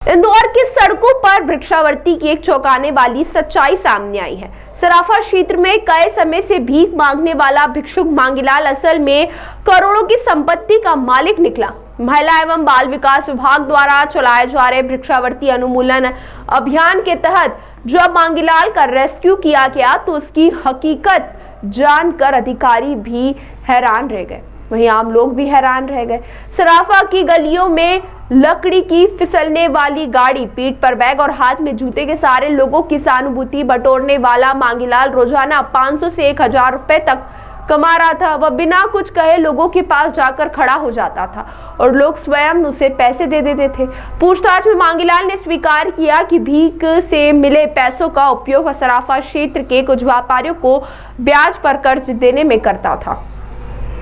इंदौर की सड़कों पर भिक्षावृत्ति की एक चौंकाने वाली सच्चाई सामने आई है। सराफा क्षेत्र में कई समय से भीख मांगने वाला भिक्षुक मांगीलाल असल में करोड़ों की संपत्ति का मालिक निकला। महिला एवं बाल विकास विभाग द्वारा चलाए जा रहे भिक्षावृत्ति अनुमूलन अभियान के तहत जब मांगीलाल का रेस्क्यू किया गया तो उसकी हकीकत जानकर अधिकारी भी हैरान रह गए, वहीं आम लोग भी हैरान रह गए। सराफा की गलियों में लकड़ी की फिसलने वाली गाड़ी, पीठ पर बैग और हाथ में जूते के सारे लोगों की सहानुभूति बटोरने वाला मांगीलाल रोजाना 500 से 1000 रुपए तक कमा रहा था। वह बिना कुछ कहे लोगों के पास जाकर खड़ा हो जाता था और लोग स्वयं उसे पैसे दे देते थे। पूछताछ में मांगीलाल ने स्वीकार किया कि भीख से मिले पैसों का उपयोग सराफा क्षेत्र के कुछ व्यापारियों को ब्याज पर कर्ज देने में करता था।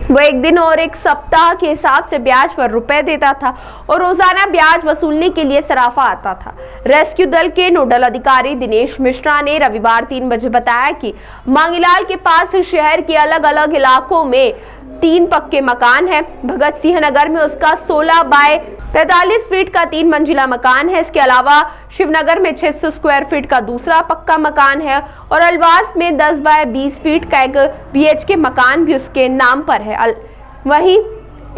वह एक दिन और एक सप्ताह के हिसाब से ब्याज पर रुपए देता था और रोजाना ब्याज वसूलने के लिए सराफा आता था। रेस्क्यू दल के नोडल अधिकारी दिनेश मिश्रा ने रविवार 3 बजे बताया कि मांगीलाल के पास शहर के अलग अलग इलाकों में 3 पक्के मकान है। भगत सिंह नगर में उसका 16 बाय 45 फीट का 3 मंजिला मकान है। इसके अलावा शिवनगर में 600 स्क्वायर फीट का दूसरा पक्का मकान है और अलवास में 10 बाय 20 फीट का एक BHK मकान भी उसके नाम पर है। वहीं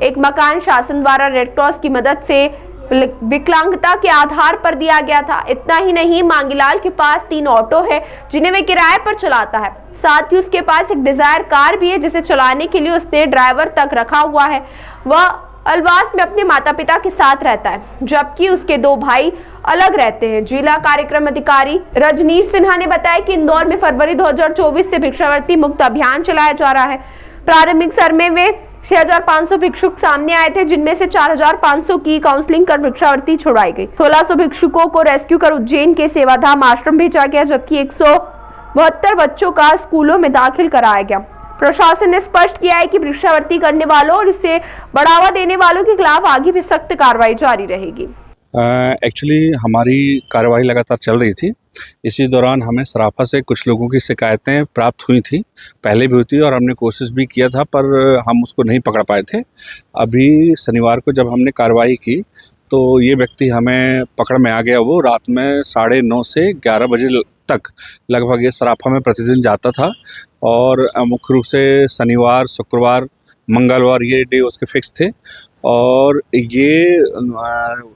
एक मकान शासन द्वारा रेड क्रॉस की मदद से विकलांगता के आधार पर दिया गया था। इतना ही नहीं, मांगीलाल के पास 3 ऑटो है जिन्हें वे किराए पर चलाता है। साथ ही उसके पास एक डिजायर कार भी है जिसे चलाने के लिए उसने ड्राइवर तक रखा हुआ है। वह अलवास में अपने माता पिता के साथ रहता है, जबकि उसके 2 भाई अलग रहते हैं। जिला कार्यक्रम अधिकारी रजनीश सिन्हा ने बताया कि इंदौर में फरवरी 2024 से भिक्षावृत्ति मुक्त अभियान चलाया जा रहा है। प्रारंभिक सर्वे में 6500 भिक्षुक सामने आए थे, जिनमें से 4500 की काउंसलिंग कर भिक्षावृत्ति छुड़ाई गई। 1600 भिक्षुकों को रेस्क्यू कर उज्जैन के सेवाधाम आश्रम भेजा गया, जबकि 172 बच्चों का स्कूलों में दाखिल कराया गया। प्रशासन ने स्पष्ट किया है कि भिक्षावृत्ति करने वालों और इसे बढ़ावा देने वालों के खिलाफ आगे भी सख्त कार्रवाई जारी रहेगी। एक्चुअली हमारी कार्रवाई लगातार चल रही थी। इसी दौरान हमें सराफा से कुछ लोगों की शिकायतें प्राप्त हुई थी, पहले भी हुई थी और हमने कोशिश भी किया था, पर हम उसको नहीं पकड़ पाए थे। अभी शनिवार को जब हमने कार्रवाई की तो ये व्यक्ति हमें पकड़ में आ गया। वो रात में 9:30 से 11 बजे तक लगभग ये सराफा में प्रतिदिन जाता था और मुख्य रूप से शनिवार, शुक्रवार, मंगलवार ये डे उसके फिक्स थे। और ये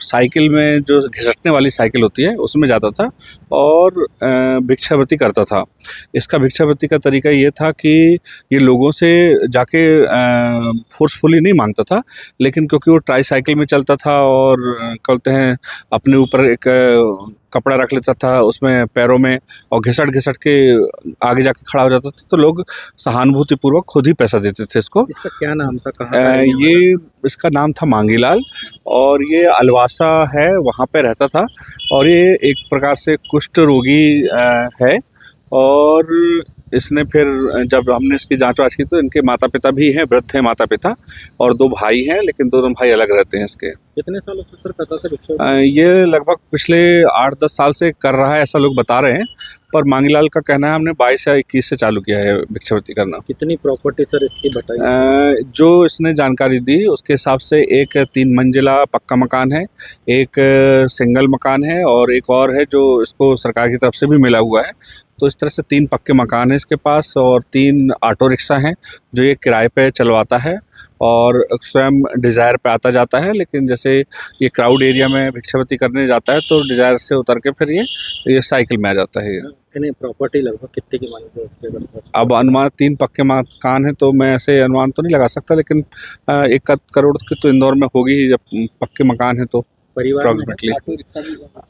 साइकिल में जो घिसटने वाली साइकिल होती है उसमें जाता था और भिक्षावृत्ति करता था। इसका भिक्षावृत्ति का तरीका ये था कि ये लोगों से जाके फोर्सफुली नहीं मांगता था, लेकिन क्योंकि वो ट्राईसाइकिल में चलता था और कहते हैं अपने ऊपर एक कपड़ा रख लेता था उसमें पैरों में और घिसट घिसट के आगे जाके खड़ा हो जाता था, तो लोग सहानुभूतिपूर्वक खुद ही पैसा देते थे इसको। इसका क्या नाम था? कहाँ ये इसका नाम था मांगीलाल और ये अलवासा है, वहाँ पे रहता था और ये एक प्रकार से कुष्ठ रोगी है। और इसने फिर जब हमने इसकी जांच वाच की तो इनके माता पिता भी हैं, वृद्ध हैं माता पिता, और 2 भाई हैं, लेकिन दोनों भाई अलग रहते हैं इसके। कितने सालों से सर करता था? ये लगभग पिछले 8-10 साल से कर रहा है, ऐसा लोग बता रहे हैं, पर मांगीलाल का कहना है हमने 22 या 21 से चालू किया है भिक्षावृत्ति करना। कितनी प्रॉपर्टी सर इसकी बताइए? जो इसने जानकारी दी उसके हिसाब से एक 3 मंजिला पक्का मकान है, एक सिंगल मकान है और एक और है जो इसको सरकार की तरफ से भी मिला हुआ है। तो इस तरह से 3 पक्के मकान है इसके पास और 3 ऑटो रिक्शा हैं जो ये किराए पे चलवाता है और स्वयं डिज़ायर पे आता जाता है। लेकिन जैसे ये क्राउड एरिया में भिक्षावृत्ति करने जाता है तो डिज़ायर से उतर के फिर ये साइकिल में आ जाता है। प्रॉपर्टी लगभग कितने की मानी है? अब अनुमान 3 पक्के मकान है तो मैं ऐसे अनुमान तो नहीं लगा सकता, लेकिन 1 करोड़ की तो इंदौर में होगी ही जब पक्के मकान है तो अप्रॉक्सीमेटली।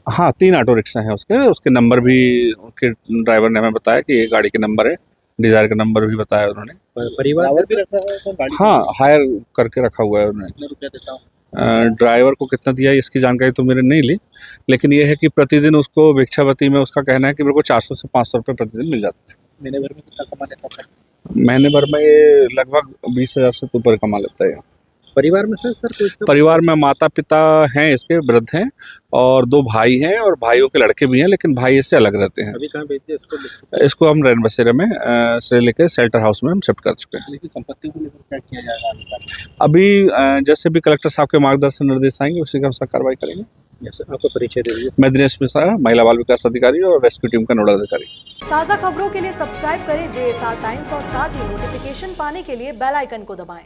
हाँ, 3 ऑटो रिक्शा हैं उसके नंबर भी उनके ड्राइवर ने हमें बताया कि ये गाड़ी के नंबर है, डिजायर का नंबर भी बताया उन्होंने। परिवार भी रखा है? हाँ, हायर करके रखा हुआ है उन्होंने। ड्राइवर को कितना दिया इसकी जानकारी तो मेरे नहीं ली, लेकिन ये है कि प्रतिदिन उसको भिक्षावृत्ति में उसका कहना है कि मेरे को 400 से 500 रुपये प्रतिदिन मिल जाते थे। महीने भर में कितना कमा लेता था? महीने भर में ये लगभग 20,000 से ऊपर कमा लेता है। परिवार में सर परिवार में माता पिता हैं, इसके वृद्ध हैं और 2 भाई हैं और भाइयों के लड़के भी हैं, लेकिन भाई इससे अलग रहते हैं। अभी कहाँ भेजते हैं इसको हम रैन बसेरे में से लेकर शेल्टर हाउस में हम शिफ्ट कर चुके हैं। संपत्ति को लेकर क्या किया जाएगा? अभी जैसे भी कलेक्टर साहब के मार्गदर्शन निर्देश आएंगे उसी के अनुसार कार्रवाई करेंगे। Yes, sir. आपका परिचय दे दीजिए। मैं दिनेश मिश्रा, महिला बाल विकास अधिकारी और रेस्क्यू टीम का नोडल अधिकारी। ताज़ा खबरों के लिए सब्सक्राइब करें JSR टाइम्स और साथ ही नोटिफिकेशन पाने के लिए बेल आइकन को दबाएं।